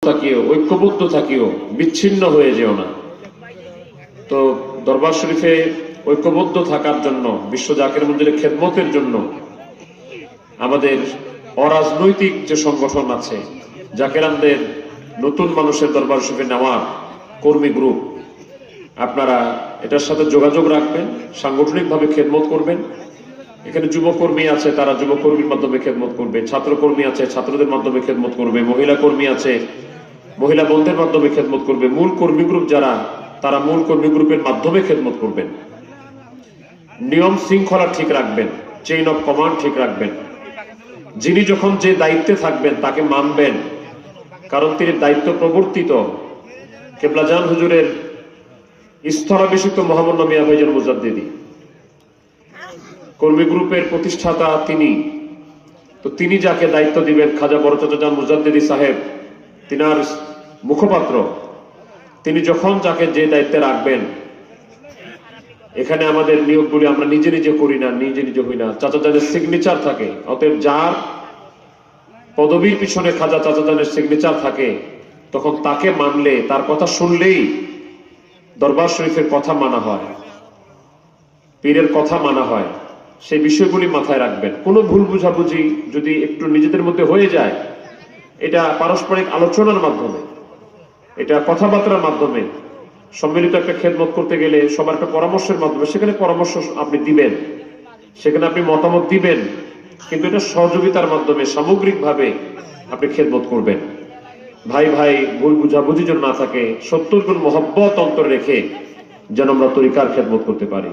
থাকিও, ঐক্যবদ্ধ থাকিও, বিচ্ছিন্ন হয়ে যেও না। তো দরবার শরীফে ঐক্যবদ্ধ থাকার জন্য, বিশ্ব জাকির মঞ্জিলের খেদমতের জন্য আমাদের অরাজনৈতিক যে সংগঠন আছে, জাকেরানদের নতুন মানুষের দরবার শরীফে নেওয়ার কর্মী গ্রুপ, আপনারা এটার সাথে যোগাযোগ রাখবেন, সাংগঠনিকভাবে খেদমত করবেন। এখানে যুবকর্মী আছে, তারা যুবকর্মীর মাধ্যমে খেদমত করবে, ছাত্রকর্মী আছে, ছাত্রদের মাধ্যমে খেদমত করবে, মহিলা কর্মী আছে, মহিলা বন্ধের মাধ্যমে খেদমত করবে। মূল কর্মী গ্রুপ যারা, তারা মূল কর্মী গ্রুপের মাধ্যমে খেদমত করবেন। নিয়ম শৃঙ্খলা ঠিক রাখবেন, চেইন অফ কমান্ড ঠিক রাখবেন। যিনি যখন যে দায়িত্বে থাকবেন তাকে মানবেন, কারণ তিনি দায়িত্ব প্রবর্তিত। কেবলাজান হুজুরের স্থলাভিষিক্ত মোহাম্মদ মিয়া ভাইজান মুজাদ্দিদি, কর্মী গ্রুপের প্রতিষ্ঠাতা তিনি। তো তিনি যাকে দায়িত্ব দিবেন, খাজা বড় চাচা জান মুজাদ্দিদি সাহেব, তিনার মুখপাত্র, তিনি যখন যাকে যে দায়িত্বে রাখবেন, এখানে আমাদের নিয়োগগুলি আমরা নিজে নিজে করি না, নিজে নিজে হই না, চাচা জানের সিগনেচার থাকে। অতএব যার পদবীর পিছনে খাজা চাচা জানের সিগনেচার থাকে, তখন তাকে মানলে, তার কথা শুনলেই দরবার শরীফের কথা মানা হয়, পীরের কথা মানা হয়। সেই বিষয়গুলি মাথায় রাখবেন। কোনো ভুল বুঝাবুঝি যদি একটু নিজেদের মধ্যে হয়ে যায়, এটা পারস্পরিক আলোচনার মাধ্যমে, এটা কথাবার্তার মাধ্যমে, সম্মিলিত একটা খেদমত করতে গেলে সবার একটা পরামর্শের মাধ্যমে, সেখানে পরামর্শ আপনি দিবেন, সেখানে আপনি মতামত দিবেন, কিন্তু এটা সহযোগিতার মাধ্যমে সামগ্রিকভাবে আপনি খেদমত করবেন। ভাই ভাই ভুল বুঝাবুঝি যেন না থাকে, 70 গুণ মহব্বত অন্তরে রেখে যেন আমরা তরিকার খেদমত করতে পারি।